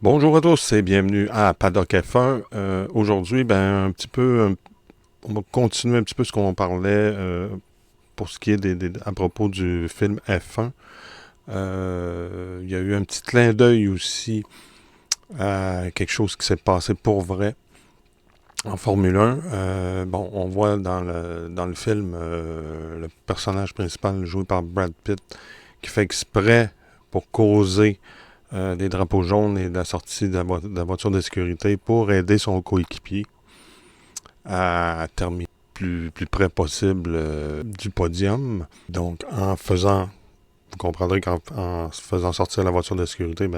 Bonjour à tous et bienvenue à Paddock F1. Aujourd'hui, on va continuer un petit peu ce qu'on parlait pour ce qui est à propos du film F1. Il y a eu un petit clin d'œil aussi à quelque chose qui s'est passé pour vrai en Formule 1. On voit dans le film le personnage principal joué par Brad Pitt qui fait exprès pour causer des drapeaux jaunes et de la sortie de la voiture de sécurité pour aider son coéquipier à terminer plus près possible du podium. Donc, vous comprendrez qu'en faisant sortir la voiture de sécurité,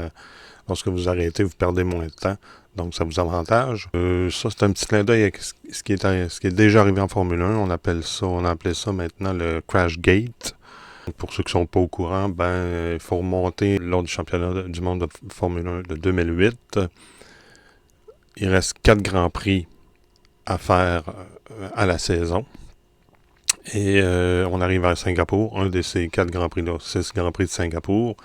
lorsque vous arrêtez, vous perdez moins de temps. Donc, ça vous avantage. Ça, c'est un petit clin d'œil avec ce qui est déjà arrivé en Formule 1. On appelle ça maintenant le Crash Gate. Pour ceux qui ne sont pas au courant, il faut remonter lors du championnat du monde de Formule 1 de 2008. Il reste 4 Grands Prix à faire à la saison. Et on arrive à Singapour, un de ces 4 Grands Prix-là, c'est ce Grand Prix de Singapour.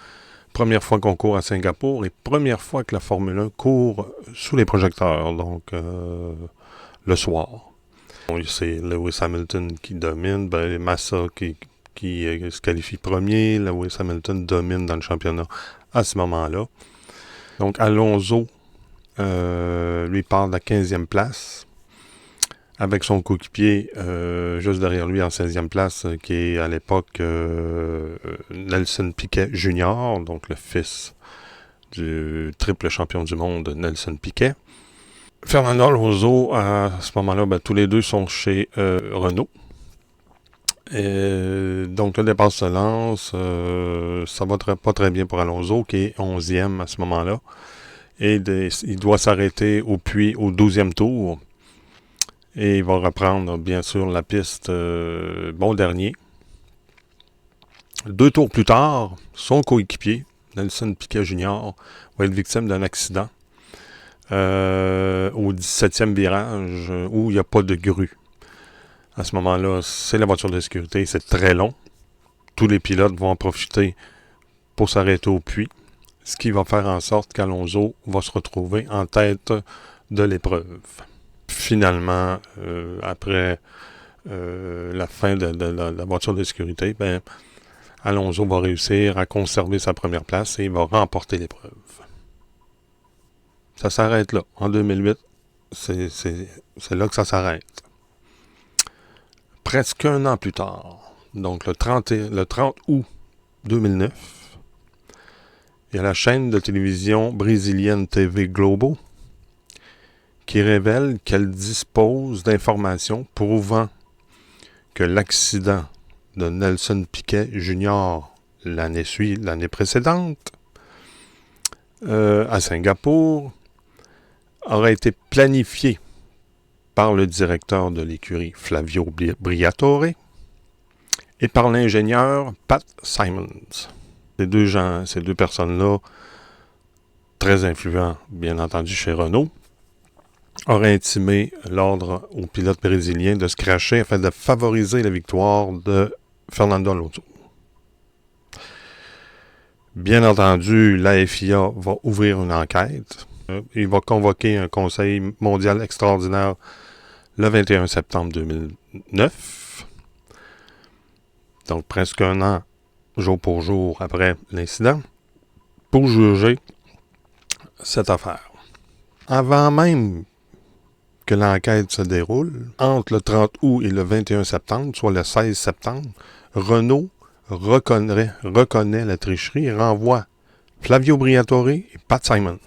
Première fois qu'on court à Singapour et première fois que la Formule 1 court sous les projecteurs, donc le soir. C'est Lewis Hamilton qui domine, Massa qui se qualifie premier. Lewis Hamilton domine dans le championnat à ce moment-là. Donc Alonso, lui part de la 15e place avec son coéquipier juste derrière lui en 16e place, qui est à l'époque Nelson Piquet Jr., donc le fils du triple champion du monde Nelson Piquet. Fernando Alonso, à ce moment-là, tous les deux sont chez Renault. Donc le départ se lance, ça va pas très bien pour Alonso qui est 11e à ce moment-là. Et il doit s'arrêter au puits au 12e tour. Et il va reprendre bien sûr la piste dernier. 2 tours plus tard, son coéquipier, Nelson Piquet Jr., va être victime d'un accident au 17e virage où il n'y a pas de grue. À ce moment-là, c'est la voiture de sécurité, c'est très long. Tous les pilotes vont en profiter pour s'arrêter au puits, ce qui va faire en sorte qu'Alonso va se retrouver en tête de l'épreuve. Finalement, après la fin de la voiture de sécurité, Alonso va réussir à conserver sa première place et il va remporter l'épreuve. Ça s'arrête là. En 2008, c'est là que ça s'arrête. Presque un an plus tard, donc le 30 août 2009, il y a la chaîne de télévision brésilienne TV Globo qui révèle qu'elle dispose d'informations prouvant que l'accident de Nelson Piquet Jr. l'année précédente à Singapour aurait été planifié par le directeur de l'écurie Flavio Briatore et par l'ingénieur Pat Symonds. Ces deux personnes-là, très influents, bien entendu, chez Renault, auraient intimé l'ordre aux pilotes brésiliens de se crasher afin de favoriser la victoire de Fernando Alonso. Bien entendu, la FIA va ouvrir une enquête. Il va convoquer un conseil mondial extraordinaire le 21 septembre 2009. Donc presque un an, jour pour jour après l'incident, pour juger cette affaire. Avant même que l'enquête se déroule, entre le 30 août et le 21 septembre, soit le 16 septembre, Renault reconnaît la tricherie et renvoie Flavio Briatore et Pat Symonds.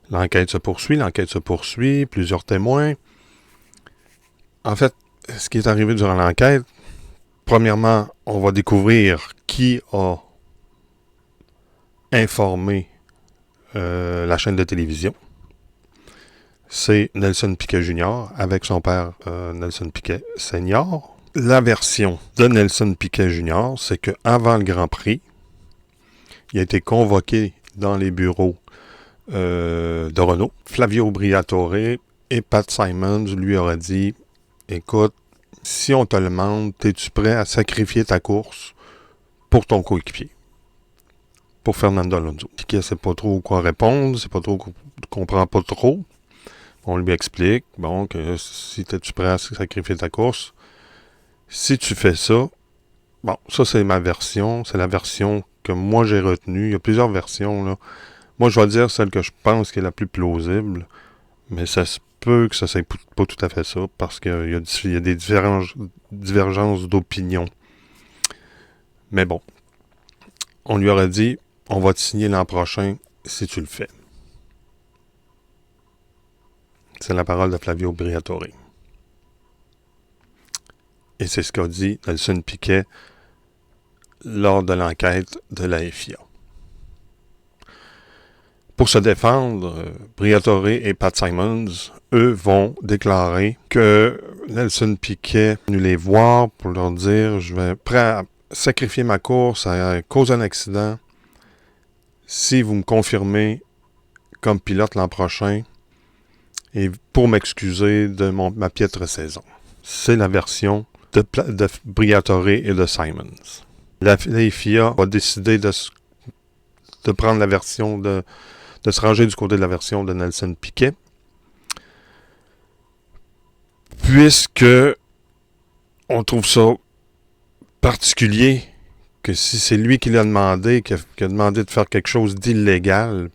L'enquête se poursuit, plusieurs témoins. En fait, ce qui est arrivé durant l'enquête, premièrement, on va découvrir qui a informé la chaîne de télévision. C'est Nelson Piquet Jr. avec son père Nelson Piquet Senior. La version de Nelson Piquet Jr., c'est qu'avant le Grand Prix, il a été convoqué dans les bureaux de Renault. Flavio Briatore et Pat Symonds lui auraient dit « Écoute, si on te le demande, es-tu prêt à sacrifier ta course pour ton coéquipier? » pour Fernando Alonso. Piquet ne sait pas trop quoi répondre, comprend pas trop. On lui explique, bon, que si tu prêt à sacrifier ta course, si tu fais ça, bon, ça c'est ma version, c'est la version que moi j'ai retenue. Il y a plusieurs versions, là. Moi, je vais dire celle que je pense qui est la plus plausible, mais ça se peut que ça soit pas tout à fait ça, parce qu'il y a des divergences d'opinion. Mais bon, on lui aurait dit, on va te signer l'an prochain si tu le fais. C'est la parole de Flavio Briatore. Et c'est ce qu'a dit Nelson Piquet lors de l'enquête de la FIA. Pour se défendre, Briatore et Pat Symonds, eux, vont déclarer que Nelson Piquet est venu les voir pour leur dire « Je vais prêt à sacrifier ma course à cause d'un accident si vous me confirmez comme pilote l'an prochain et pour m'excuser de ma piètre saison. » C'est la version de Briatore et de Symonds. La FIA va décider de prendre la version de se ranger du côté de la version de Nelson Piquet, puisque on trouve ça particulier que si c'est lui qui l'a demandé, qui a demandé de faire quelque chose d'illégal,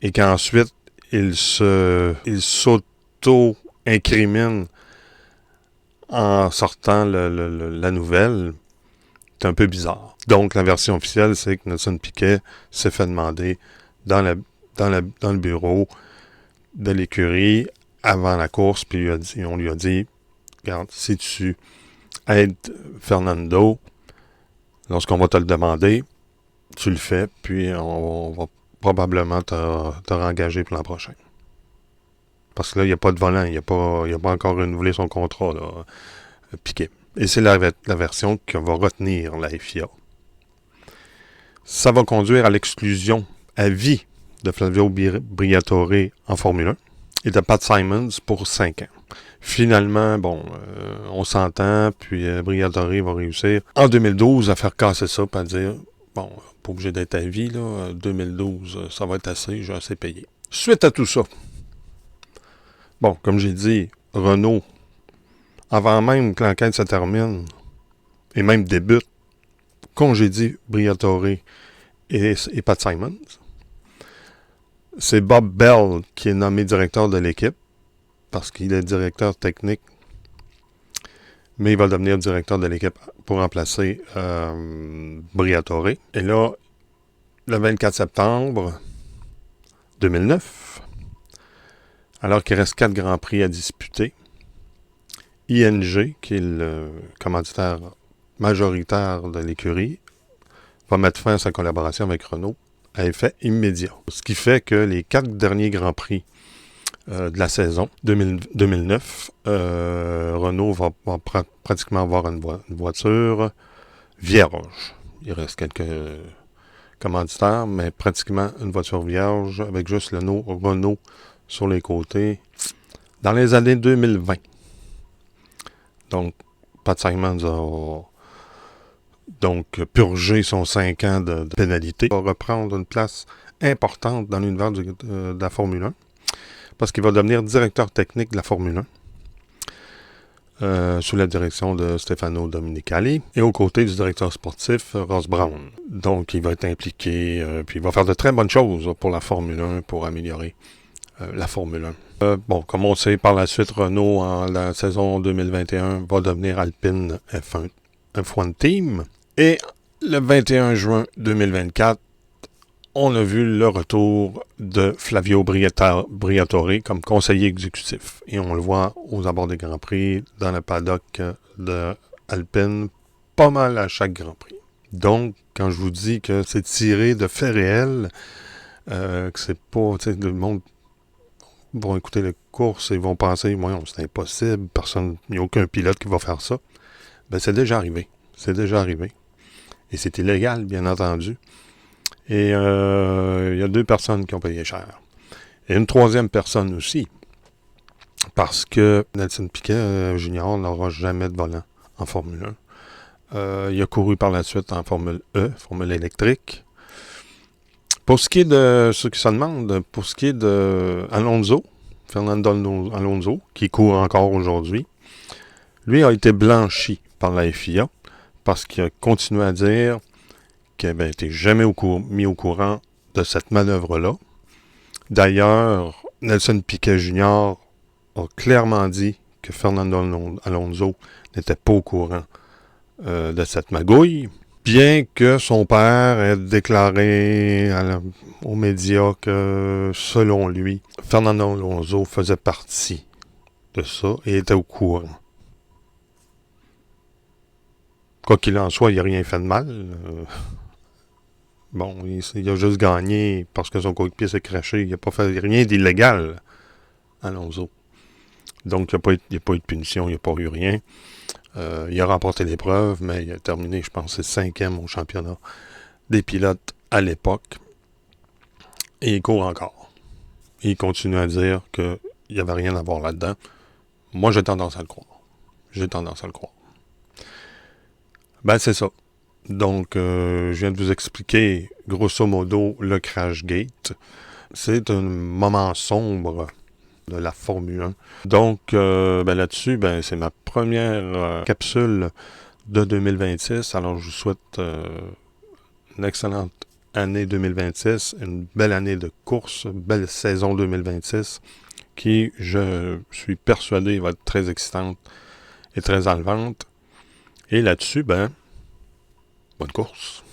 et qu'ensuite il s'auto-incrimine en sortant la nouvelle, c'est un peu bizarre. Donc la version officielle, c'est que Nelson Piquet s'est fait demander dans le bureau de l'écurie avant la course, puis on lui a dit, regarde, si tu aides Fernando, lorsqu'on va te le demander, tu le fais, puis on va probablement te rengager pour l'an prochain. Parce que là, il n'y a pas de volant, il n'a pas encore renouvelé son contrat, là, Piquet. Et c'est la version que va retenir la FIA. Ça va conduire à l'exclusion à vie de Flavio Briatore en Formule 1 et de Pat Symonds pour 5 ans. Finalement, bon, on s'entend, puis Briatore va réussir en 2012 à faire casser ça, puis à dire, bon, pas obligé d'être à vie, là, 2012, ça va être assez, j'ai assez payé. Suite à tout ça, bon, comme j'ai dit, Renault, avant même que l'enquête se termine, et même débute, congédie Briatore et Pat Symonds. C'est Bob Bell qui est nommé directeur de l'équipe, parce qu'il est directeur technique, mais il va devenir directeur de l'équipe pour remplacer Briatore. Et là, le 24 septembre 2009, alors qu'il reste 4 Grands Prix à disputer, ING, qui est le commanditaire majoritaire de l'écurie, va mettre fin à sa collaboration avec Renault à effet immédiat. Ce qui fait que les 4 derniers Grands Prix de la saison 2009, Renault va pratiquement avoir une voiture vierge. Il reste quelques commanditaires, mais pratiquement une voiture vierge avec juste le nom Renault sur les côtés dans les années 2020. Donc, Pat Symonds a donc purgé son 5 ans de pénalité. Il va reprendre une place importante dans l'univers de la Formule 1 parce qu'il va devenir directeur technique de la Formule 1 sous la direction de Stefano Domenicali et aux côtés du directeur sportif Ross Brown. Donc, il va être impliqué, puis il va faire de très bonnes choses pour la Formule 1 pour améliorer la Formule 1. Bon, comme on sait, par la suite, Renault, en la saison 2021, va devenir Alpine F1 Team. Et le 21 juin 2024, on a vu le retour de Flavio Briatore comme conseiller exécutif. Et on le voit aux abords des Grands Prix, dans le paddock de Alpine, pas mal à chaque Grand Prix. Donc, quand je vous dis que c'est tiré de faits réels, que c'est pas, tu sais, le monde vont écouter les courses et vont penser, voyons, c'est impossible, il n'y a aucun pilote qui va faire ça. Ben, c'est déjà arrivé. C'est déjà arrivé. Et c'est illégal, bien entendu. Et il y a 2 personnes qui ont payé cher. Et une 3e personne aussi. Parce que Nelson Piquet Junior n'aura jamais de volant en Formule 1. Il a couru par la suite en Formule E, Formule électrique. Pour ce qui est de ceux qui se demandent, pour ce qui est de Alonso, Fernando Alonso, qui court encore aujourd'hui, lui a été blanchi par la FIA parce qu'il a continué à dire qu'il n'avait été jamais mis au courant de cette manœuvre-là. D'ailleurs, Nelson Piquet Jr. a clairement dit que Fernando Alonso n'était pas au courant de cette magouille, bien que son père ait déclaré aux médias que, selon lui, Fernando Alonso faisait partie de ça et était au courant. Quoi qu'il en soit, il n'a rien fait de mal. Bon, il a juste gagné parce que son coéquipier s'est craché. Il n'a pas fait rien d'illégal, Alonso. Donc, il n'y a pas eu de punition, il n'y a pas eu rien. Il a remporté l'épreuve, mais il a terminé, je pense, c'est 5e au championnat des pilotes à l'époque. Et il court encore. Et il continue à dire qu'il n'y avait rien à voir là-dedans. Moi, j'ai tendance à le croire. Ben, c'est ça. Donc, je viens de vous expliquer, grosso modo, le Crashgate. C'est un moment sombre de la Formule 1. Donc, là-dessus, c'est ma première capsule de 2026. Alors, je vous souhaite une excellente année 2026, une belle année de course, une belle saison 2026, qui, je suis persuadé, va être très excitante et très enlevante. Et là-dessus, bonne course.